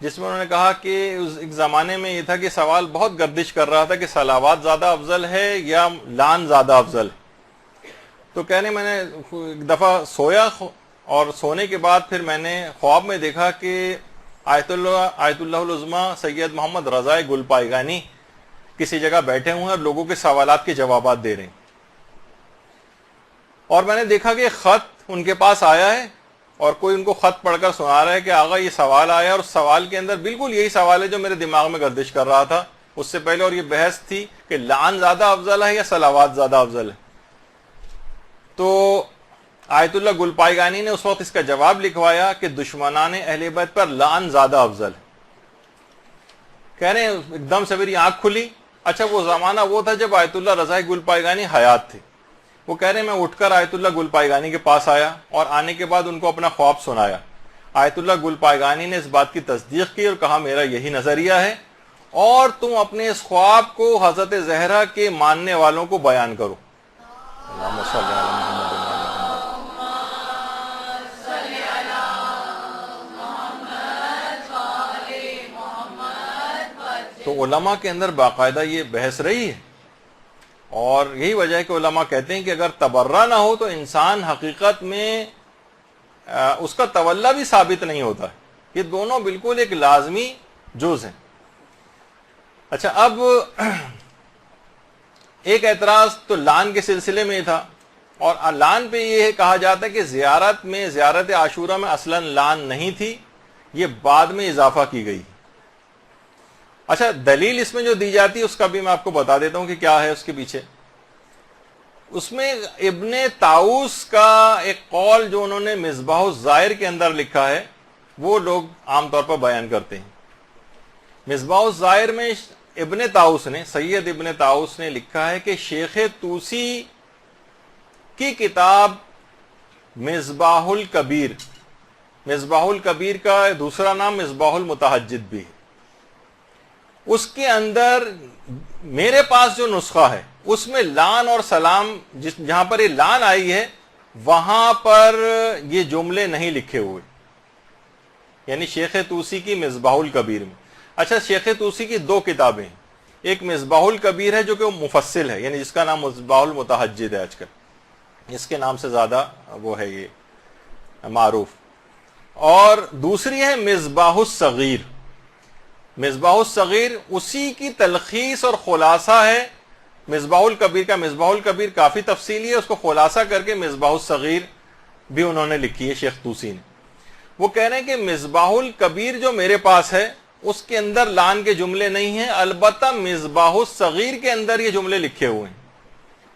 جس میں انہوں نے کہا کہ ایک زمانے میں یہ تھا کہ سوال بہت گردش کر رہا تھا کہ صلوات زیادہ افضل ہے یا لعن زیادہ افضل ہے۔ تو کہنے میں نے ایک دفعہ سویا اور سونے کے بعد پھر میں نے خواب میں دیکھا کہ آیت اللہ العظمیٰ سید محمد رضا گل پائیگانی کسی جگہ بیٹھے ہوئے ہیں اور لوگوں کے سوالات کے جوابات دے رہے ہیں، اور میں نے دیکھا کہ خط ان کے پاس آیا ہے اور کوئی ان کو خط پڑھ کر سنا رہا ہے کہ آغا یہ سوال آیا، اور اس سوال کے اندر بالکل یہی سوال ہے جو میرے دماغ میں گردش کر رہا تھا اس سے پہلے، اور یہ بحث تھی کہ لعن زیادہ افضل ہے یا صلوات زیادہ افضل ہے۔ تو آیت اللہ گل پائیگانی نے اس وقت اس کا جواب لکھوایا کہ دشمنان اہل بیت پر لعن زیادہ افضل ہے۔ کہہ رہے ہیں ایک دم سے میری آنکھ کھلی۔ اچھا، وہ زمانہ وہ تھا جب آیت اللہ رضا گل پائیگانی حیات تھے۔ وہ کہہ رہے ہیں میں اٹھ کر آیت اللہ گل پائیگانی کے پاس آیا اور آنے کے بعد ان کو اپنا خواب سنایا۔ آیت اللہ گل پائیگانی نے اس بات کی تصدیق کی اور کہا میرا یہی نظریہ ہے، اور تم اپنے اس خواب کو حضرت زہرا کے ماننے والوں کو بیان کرو۔ اللهم صل علی محمد وعلی محمد۔ تو علماء کے اندر باقاعدہ یہ بحث رہی ہے، اور یہی وجہ ہے کہ علماء کہتے ہیں کہ اگر تبرہ نہ ہو تو انسان حقیقت میں اس کا تولا بھی ثابت نہیں ہوتا ہے۔ یہ دونوں بالکل ایک لازمی جز ہیں۔ اچھا، اب ایک اعتراض تو لان کے سلسلے میں تھا، اور لان پہ یہ کہا جاتا ہے کہ زیارت عاشورہ میں اصلاً لان نہیں تھی، یہ بعد میں اضافہ کی گئی۔ اچھا، دلیل اس میں جو دی جاتی ہے اس کا بھی میں آپ کو بتا دیتا ہوں کہ کیا ہے اس کے پیچھے۔ اس میں ابن طاؤس کا ایک قول جو انہوں نے مصباح الزائر کے اندر لکھا ہے، وہ لوگ عام طور پر بیان کرتے ہیں۔ مصباح الزائر میں ابن طاؤس نے، سید ابن طاؤس نے لکھا ہے کہ شیخ طوسی کی کتاب مصباح الکبیر، مصباح الکبیر کا دوسرا نام مصباح المتہجد بھی ہے، اس کے اندر میرے پاس جو نسخہ ہے اس میں لان اور سلام جہاں پر یہ لان آئی ہے وہاں پر یہ جملے نہیں لکھے ہوئے، یعنی شیخ طوسی کی مصباح الکبیر میں۔ اچھا، شیخ طوسی کی دو کتابیں ہیں، ایک مصباح الکبیر ہے جو کہ مفصل ہے، یعنی جس کا نام مصباح المتہجد ہے، آج کل اس کے نام سے زیادہ وہ ہے یہ معروف، اور دوسری ہے مصباح الصغیر۔ مصباح الصغیر اسی کی تلخیص اور خلاصہ ہے مصباح الکبیر کا۔ مصباح الکبیر کافی تفصیلی ہے، اس کو خلاصہ کر کے مصباح الصغیر بھی انہوں نے لکھی ہے شیخ طوسی نے۔ وہ کہہ رہے ہیں کہ مصباح الکبیر جو میرے پاس ہے اس کے اندر لان کے جملے نہیں ہیں، البتہ مصباح الصغیر کے اندر یہ جملے لکھے ہوئے ہیں۔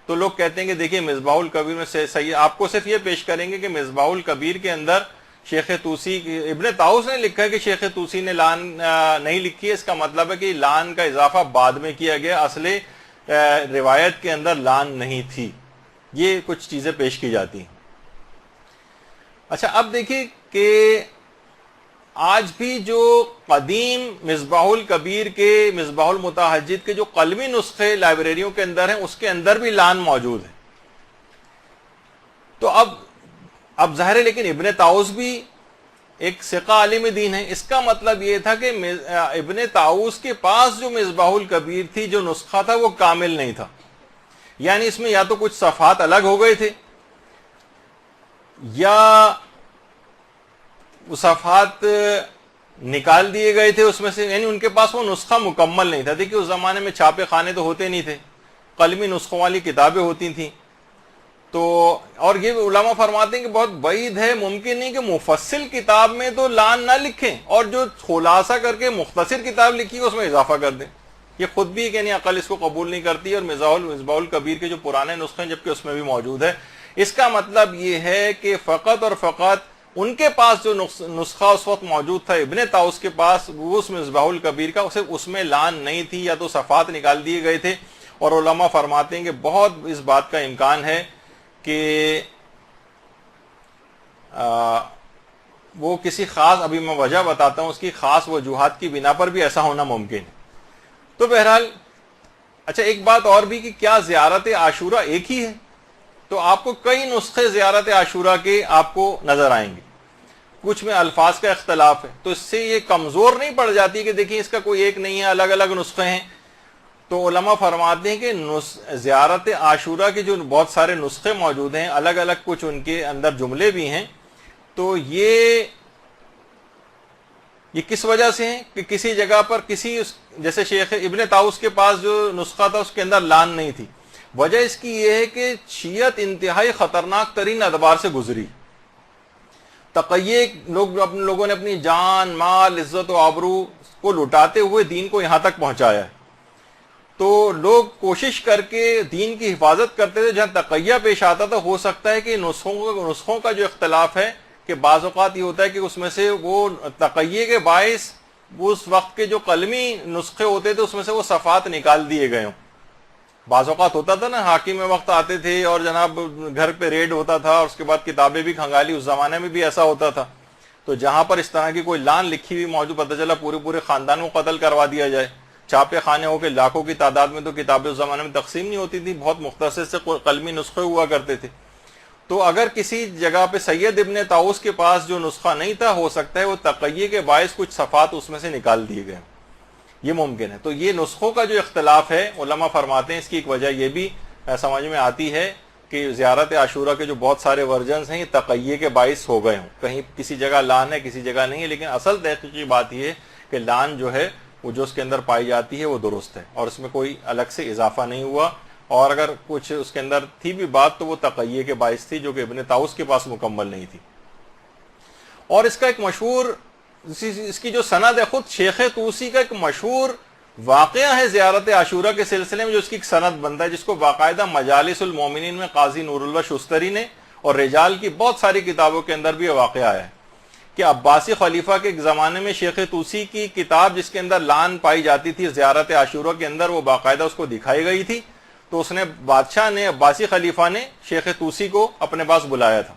تو لوگ کہتے ہیں کہ دیکھیے مصباح الکبیر میں سے صحیح، آپ کو صرف یہ پیش کریں گے کہ مصباح الکبیر کے اندر شیخ طوسی، ابن طاؤس نے لکھا ہے کہ شیخ طوسی نے لان نہیں لکھی ہے، اس کا مطلب ہے کہ لان کا اضافہ بعد میں کیا گیا، اصل روایت کے اندر لان نہیں تھی۔ یہ کچھ چیزیں پیش کی جاتی ہیں۔ اچھا، اب دیکھیے کہ آج بھی جو قدیم مصباح الکبیر کے، مصباح المتہجد کے جو قلمی نسخے لائبریریوں کے اندر ہیں اس کے اندر بھی لان موجود ہے۔ تو اب ظاہر ہے، لیکن ابن طاؤس بھی ایک ثقہ عالم دین ہے، اس کا مطلب یہ تھا کہ ابن طاؤس کے پاس جو مصباح الکبیر تھی، جو نسخہ تھا، وہ کامل نہیں تھا، یعنی اس میں یا تو کچھ صفحات الگ ہو گئے تھے یا وہ صفحات نکال دیے گئے تھے اس میں سے، یعنی ان کے پاس وہ نسخہ مکمل نہیں تھا۔ دیکھیے اس زمانے میں چھاپے خانے تو ہوتے نہیں تھے، قلمی نسخوں والی کتابیں ہوتی تھیں، تو اور یہ علماء فرماتے ہیں کہ بہت بعید ہے، ممکن نہیں کہ مفصل کتاب میں تو لان نہ لکھیں اور جو خلاصہ کر کے مختصر کتاب لکھی ہے اس میں اضافہ کر دیں۔ یہ خود بھی کہ نہیں، عقل اس کو قبول نہیں کرتی، اور مصباح الکبیر کے جو پرانے نسخے ہیں جبکہ اس میں بھی موجود ہے۔ اس کا مطلب یہ ہے کہ فقط اور فقط ان کے پاس جو نسخہ اس وقت موجود تھا ابن طاؤس کے پاس، وہ اس مصباح الکبیر کا، صرف اس میں لان نہیں تھی یا تو صفحات نکال دیے گئے تھے۔ اور علماء فرماتے ہیں کہ بہت اس بات کا امکان ہے کہ وہ کسی خاص، ابھی میں وجہ بتاتا ہوں، اس کی خاص وجوہات کی بنا پر بھی ایسا ہونا ممکن ہے۔ تو بہرحال اچھا، ایک بات اور بھی کہ کیا زیارت عاشورہ ایک ہی ہے؟ تو آپ کو کئی نسخے زیارت عاشورہ کے آپ کو نظر آئیں گے، کچھ میں الفاظ کا اختلاف ہے، تو اس سے یہ کمزور نہیں پڑ جاتی کہ دیکھیں اس کا کوئی ایک نہیں ہے، الگ الگ نسخے ہیں۔ تو علماء فرماتے ہیں کہ زیارت عاشورہ کے جو بہت سارے نسخے موجود ہیں، الگ الگ کچھ ان کے اندر جملے بھی ہیں، تو یہ کس وجہ سے ہیں کہ کسی جگہ پر جیسے شیخ ابن طاؤس کے پاس جو نسخہ تھا اس کے اندر لان نہیں تھی۔ وجہ اس کی یہ ہے کہ شیعت انتہائی خطرناک ترین ادوار سے گزری، تقیے لوگوں نے اپنی جان، مال، عزت و آبرو کو لٹاتے ہوئے دین کو یہاں تک پہنچایا ہے۔ تو لوگ کوشش کر کے دین کی حفاظت کرتے تھے، جہاں تقیہ پیش آتا تھا ہو سکتا ہے کہ نسخوں کا جو اختلاف ہے کہ بعض اوقات یہ ہوتا ہے کہ اس میں سے وہ تقیہ کے باعث اس وقت کے جو قلمی نسخے ہوتے تھے اس میں سے وہ صفحات نکال دیے گئے ہوں۔ بعض اوقات ہوتا تھا نا، حاکم وقت آتے تھے اور جناب گھر پہ ریڈ ہوتا تھا اور اس کے بعد کتابیں بھی کھنگالی، اس زمانے میں بھی ایسا ہوتا تھا۔ تو جہاں پر اس طرح کی کوئی لان لکھی ہوئی موجود، پتہ چلا پورے خاندان کو قتل کروا دیا جائے، چھاپے خانے ہو کے لاکھوں کی تعداد میں تو کتابیں اس زمانے میں تقسیم نہیں ہوتی تھی، بہت مختصر سے قلمی نسخے ہوا کرتے تھے. تو اگر کسی جگہ پہ سید ابن طاؤس کے پاس جو نسخہ نہیں تھا، ہو سکتا ہے وہ تقیہ کے باعث کچھ صفحات اس میں سے نکال دیے گئے، یہ ممکن ہے. تو یہ نسخوں کا جو اختلاف ہے، علماء فرماتے ہیں اس کی ایک وجہ یہ بھی سمجھ میں آتی ہے کہ زیارت عاشورہ کے جو بہت سارے ورژنز ہیں یہ تقیہ کے باعث ہو گئے ہوں. کہیں کسی جگہ لان ہے، کسی جگہ نہیں ہے، لیکن اصل تحقیقی بات یہ ہے کہ لان جو ہے وہ جو اس کے اندر پائی جاتی ہے وہ درست ہے، اور اس میں کوئی الگ سے اضافہ نہیں ہوا. اور اگر کچھ اس کے اندر تھی بھی بات تو وہ تقیہ کے باعث تھی، جو کہ ابن طاؤس کے پاس مکمل نہیں تھی. اور اس کا ایک مشہور، اس کی جو سند ہے، خود شیخ طوسی کا ایک مشہور واقعہ ہے زیارت عاشورہ کے سلسلے میں، جو اس کی ایک سند بنتا ہے، جس کو باقاعدہ مجالس المومنین میں قاضی نور اللہ شستری نے اور رجال کی بہت ساری کتابوں کے اندر بھی یہ واقعہ آیا ہے کہ عباسی خلیفہ کے ایک زمانے میں شیخ طوسی کی کتاب جس کے اندر لان پائی جاتی تھی زیارت عاشورہ کے اندر، وہ باقاعدہ اس کو دکھائی گئی تھی. تو اس نے بادشاہ نے، عباسی خلیفہ نے شیخ طوسی کو اپنے پاس بلایا تھا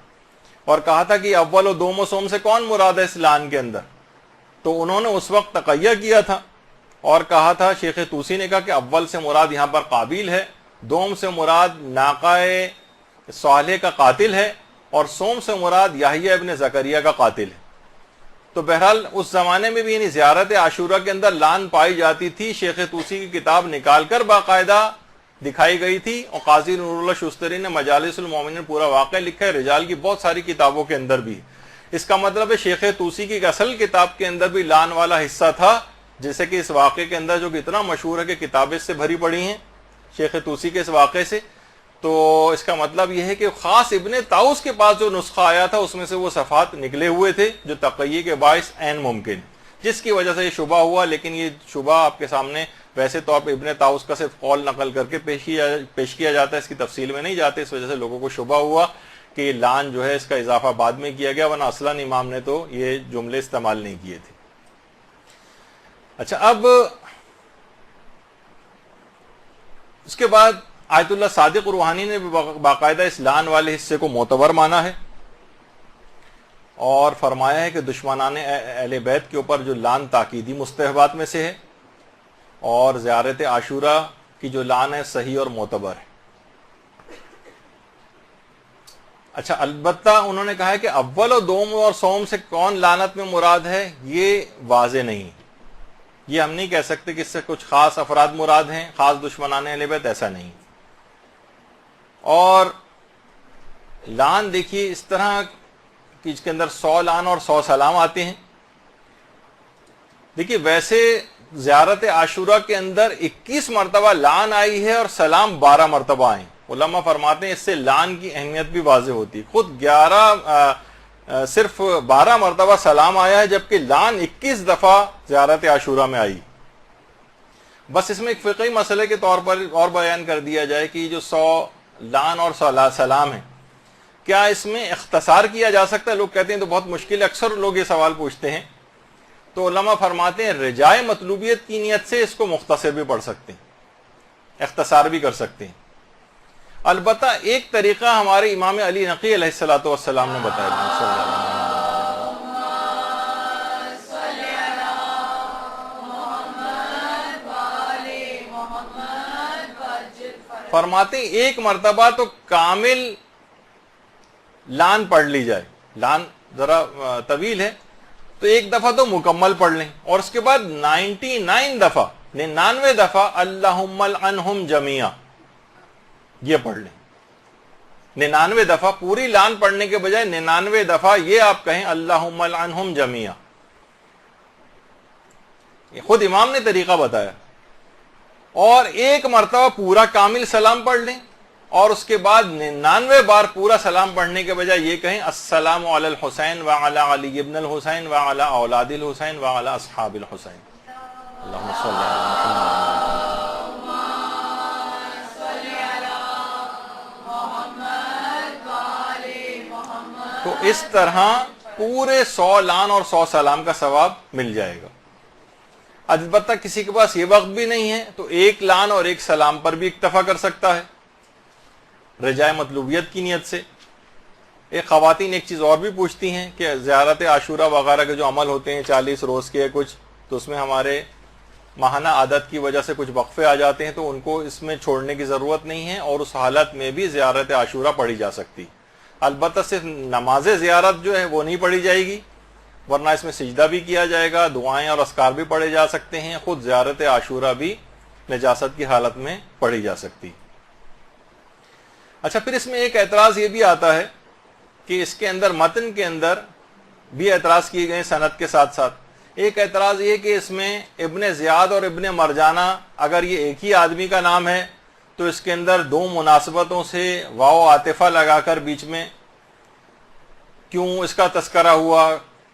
اور کہا تھا کہ اول و دوم و سوم سے کون مراد ہے اس لان کے اندر. تو انہوں نے اس وقت تقیہ کیا تھا اور کہا تھا، شیخ طوسی نے کہا کہ اول سے مراد یہاں پر قابیل ہے، دوم سے مراد ناقہ صالح کا قاتل ہے، اور سوم سے مراد یحییٰ ابن زکریا کا قاتل ہے. تو بہرحال اس زمانے میں بھی یعنی زیارت عاشورہ کے اندر لان پائی جاتی تھی. شیخ طوسی کی کتاب نکال کر باقاعدہ دکھائی گئی تھی، اور قاضی نور اللہ شستری نے مجالس المومنین پورا واقعہ لکھا ہے، رجال کی بہت ساری کتابوں کے اندر بھی. اس کا مطلب ہے شیخ طوسی کی اصل کتاب کے اندر بھی لان والا حصہ تھا، جیسے کہ اس واقعے کے اندر جو کہ اتنا مشہور ہے کہ کتابیں اس سے بھری پڑی ہیں شیخ طوسی کے اس واقعے سے. تو اس کا مطلب یہ ہے کہ خاص ابن طاؤس کے پاس جو نسخہ آیا تھا اس میں سے وہ صفحات نکلے ہوئے تھے جو تقیہ کے باعث عین ممکن، جس کی وجہ سے یہ شبہ ہوا. لیکن یہ شبہ آپ کے سامنے ویسے تو آپ ابن طاؤس کا صرف قول نقل کر کے پیش کیا جاتا ہے، اس کی تفصیل میں نہیں جاتے، اس وجہ سے لوگوں کو شبہ ہوا کہ یہ لان جو ہے اس کا اضافہ بعد میں کیا گیا، ورنہ اصلاً امام نے تو یہ جملے استعمال نہیں کیے تھے. اچھا، اب اس کے بعد آیت اللہ صادق روحانی نے باقاعدہ اس لان والے حصے کو معتبر مانا ہے اور فرمایا ہے کہ دشمنان اہل بیت کے اوپر جو لان تاکیدی مستحبات میں سے ہے، اور زیارت عاشورہ کی جو لان ہے صحیح اور معتبر ہے. اچھا، البتہ انہوں نے کہا ہے کہ اول و دوم اور سوم سے کون لعنت میں مراد ہے یہ واضح نہیں، یہ ہم نہیں کہہ سکتے کہ اس سے کچھ خاص افراد مراد ہیں، خاص دشمنان اہل بیت، ایسا نہیں. اور لان دیکھیے اس طرح کہ اس کے اندر 100 لان اور 100 سلام آتے ہیں. دیکھیے ویسے زیارت عاشورہ کے اندر 21 مرتبہ لان آئی ہے اور سلام 12 مرتبہ آئیں. علماء فرماتے ہیں اس سے لان کی اہمیت بھی واضح ہوتی ہے. خود صرف 12 مرتبہ سلام آیا ہے، جبکہ لان 21 دفعہ زیارت عاشورہ میں آئی. بس اس میں ایک فقہی مسئلے کے طور پر اور بیان کر دیا جائے کہ جو 100 لان اور 100 سلام ہے، کیا اس میں اختصار کیا جا سکتا ہے؟ لوگ کہتے ہیں تو بہت مشکل ہے، اکثر لوگ یہ سوال پوچھتے ہیں. تو علماء فرماتے ہیں رجائے مطلوبیت کی نیت سے اس کو مختصر بھی پڑھ سکتے ہیں، اختصار بھی کر سکتے ہیں. البتہ ایک طریقہ ہمارے امام علی نقی علیہ الصلوۃ والسلام نے بتایا. فرماتے ہیں ایک مرتبہ تو کامل لان پڑھ لی جائے، لان ذرا طویل ہے تو ایک دفعہ تو مکمل پڑھ لیں، اور اس کے بعد 99 دفعہ اللہم العنہم جمیعا یہ پڑھ لیں. 99 دفعہ پوری لان پڑھنے کے بجائے 99 دفعہ یہ آپ کہیں اللہم العنہم جمیعا. یہ خود امام نے طریقہ بتایا. اور ایک مرتبہ پورا کامل سلام پڑھ لیں، اور اس کے بعد 99 بار پورا سلام پڑھنے کے بجائے یہ کہیں السلام علی الحسین وعلی علی ابن الحسین وعلی اولاد الحسین وعلی اصحاب الحسین. اللہم صلی محمد. تو اس طرح پورے 100 لان اور 100 سلام کا ثواب مل جائے گا. البتہ کسی کے پاس یہ وقت بھی نہیں ہے تو ایک لان اور ایک سلام پر بھی اکتفا کر سکتا ہے رجائے مطلوبیت کی نیت سے. ایک خواتین ایک چیز اور بھی پوچھتی ہیں کہ زیارت عاشورہ وغیرہ کے جو عمل ہوتے ہیں 40 روز کے کچھ، تو اس میں ہمارے ماہانہ عادت کی وجہ سے کچھ وقفے آ جاتے ہیں تو ان کو اس میں چھوڑنے کی ضرورت نہیں ہے، اور اس حالت میں بھی زیارت عاشورہ پڑھی جا سکتی۔ البتہ صرف نماز زیارت جو ہے وہ نہیں پڑھی جائے گی، ورنہ اس میں سجدہ بھی کیا جائے گا، دعائیں اور اذکار بھی پڑھے جا سکتے ہیں، خود زیارت عاشورہ بھی نجاست کی حالت میں پڑھی جا سکتی۔ اچھا، پھر اس میں ایک اعتراض یہ بھی آتا ہے کہ اس کے اندر متن کے اندر بھی اعتراض کیے گئے سند کے ساتھ ساتھ۔ ایک اعتراض یہ کہ اس میں ابن زیاد اور ابن مرجانہ اگر یہ ایک ہی آدمی کا نام ہے تو اس کے اندر دو مناسبتوں سے واو عاطفہ لگا کر بیچ میں کیوں اس کا تذکرہ ہوا؟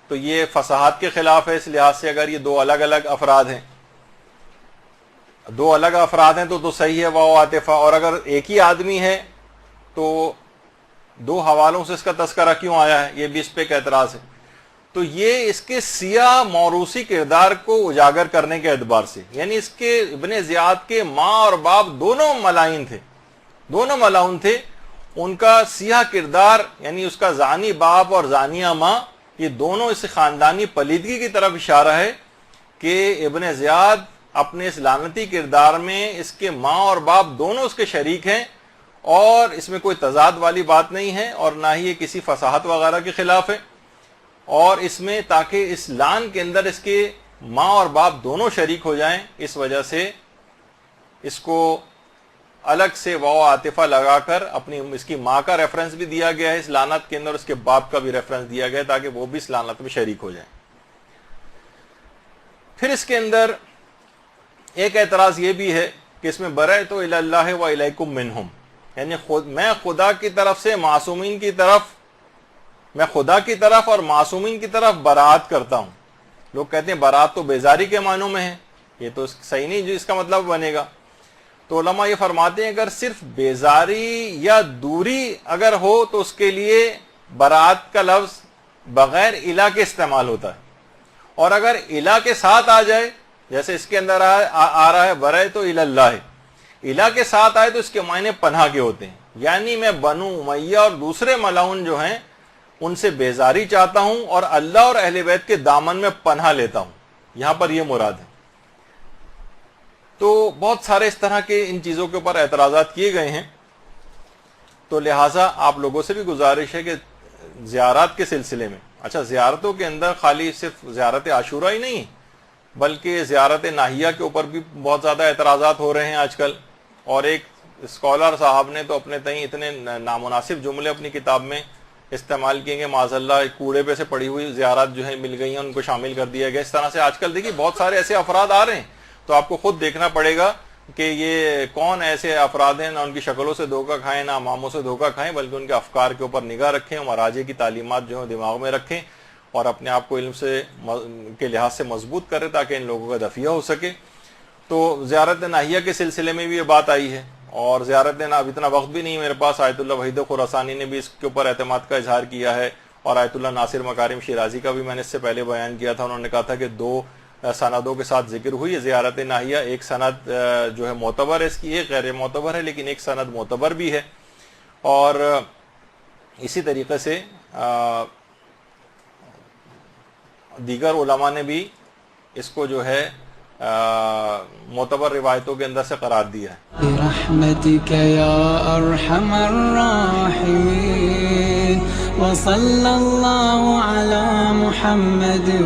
تو یہ فصاحت کے خلاف ہے، اس لحاظ سے اگر یہ دو الگ الگ افراد ہیں، دو الگ افراد ہیں تو صحیح ہے واو عاطفہ، اور اگر ایک ہی آدمی ہے تو دو حوالوں سے اس کا تذکرہ کیوں آیا ہے؟ یہ بھی اس پہ ایک اعتراض ہے۔ تو یہ اس کے سیاہ موروثی کردار کو اجاگر کرنے کے اعتبار سے، یعنی اس کے ابن زیاد کے ماں اور باپ دونوں ملائن تھے، دونوں ملعون تھے، ان کا سیاہ کردار یعنی اس کا زانی باپ اور زانیہ ماں، یہ دونوں اس خاندانی پلیدگی کی طرف اشارہ ہے کہ ابن زیاد اپنے اس لعنتی کردار میں اس کے ماں اور باپ دونوں اس کے شریک ہیں، اور اس میں کوئی تضاد والی بات نہیں ہے، اور نہ ہی یہ کسی فصاحت وغیرہ کے خلاف ہے، اور اس میں تاکہ اس لعن کے اندر اس کے ماں اور باپ دونوں شریک ہو جائیں، اس وجہ سے اس کو الگ سے واو عاطفہ لگا کر اپنی اس کی ماں کا ریفرنس بھی دیا گیا ہے اس لعنت کے اندر، اس کے باپ کا بھی ریفرنس دیا گیا ہے تاکہ وہ بھی اس لعنت میں شریک ہو جائیں۔ پھر اس کے اندر ایک اعتراض یہ بھی ہے کہ اس میں برأت الی اللہ و الیکم منہم، یعنی میں خدا کی طرف سے معصومین کی طرف، میں خدا کی طرف اور معصومین کی طرف برات کرتا ہوں۔ لوگ کہتے ہیں برات تو بیزاری کے معنوں میں ہے، یہ تو صحیح نہیں جو اس کا مطلب بنے گا۔ تو علماء یہ فرماتے ہیں اگر صرف بیزاری یا دوری اگر ہو تو اس کے لیے برات کا لفظ بغیر الہ کے استعمال ہوتا ہے، اور اگر الہ کے ساتھ آ جائے جیسے اس کے اندر آ رہا ہے برأت الی اللہ، الہ کے ساتھ آئے تو اس کے معنی پناہ کے ہوتے ہیں، یعنی میں بنو امیہ اور دوسرے ملعون جو ہیں ان سے بیزاری چاہتا ہوں اور اللہ اور اہل بیت کے دامن میں پناہ لیتا ہوں، یہاں پر یہ مراد ہے۔ تو بہت سارے اس طرح کے ان چیزوں کے اوپر اعتراضات کیے گئے ہیں، تو لہٰذا آپ لوگوں سے بھی گزارش ہے کہ زیارات کے سلسلے میں، اچھا زیارتوں کے اندر خالی صرف زیارت عاشورہ ہی نہیں بلکہ زیارت ناہیہ کے اوپر بھی بہت زیادہ اعتراضات ہو رہے ہیں آج کل، اور ایک اسکالر صاحب نے تو اپنے تئیں اتنے نامناسب جملے اپنی کتاب میں استعمال کیے گے، معاذ اللہ کوڑے پہ سے پڑی ہوئی زیارات جو ہیں مل گئی ہیں ان کو شامل کر دیا گیا۔ اس طرح سے آج کل دیکھیے بہت سارے ایسے افراد آ رہے ہیں، تو آپ کو خود دیکھنا پڑے گا کہ یہ کون ایسے افراد ہیں، نہ ان کی شکلوں سے دھوکہ کھائیں، نہ اماموں سے دھوکہ کھائیں، بلکہ ان کے افکار کے اوپر نگاہ رکھیں، مراجع کی تعلیمات جو ہیں دماغ میں رکھیں، اور اپنے آپ کو علم سے کے لحاظ سے مضبوط کریں تاکہ ان لوگوں کا دفیہ ہو سکے۔ تو زیارت ناہیہ کے سلسلے میں بھی یہ بات آئی ہے، اور زیارت اب اتنا وقت بھی نہیں میرے پاس، آیت اللہ وحید خراسانی نے بھی اس کے اوپر اعتماد کا اظہار کیا ہے، اور آیت اللہ ناصر مکارم شیرازی کا بھی میں نے اس سے پہلے بیان کیا تھا۔ انہوں نے کہا تھا کہ دو سندوں کے ساتھ ذکر ہوئی ہے زیارت ناہیہ، ایک سند جو ہے معتبر ہے اس کی، ایک غیر معتبر ہے، لیکن ایک سند معتبر بھی ہے، اور اسی طریقے سے دیگر علماء نے بھی اس کو جو ہے معتبر روایتوں کے اندر سے قرار دیا ہے۔ برحمتک یا ارحم الراحمین وصلی اللہ علی محمد و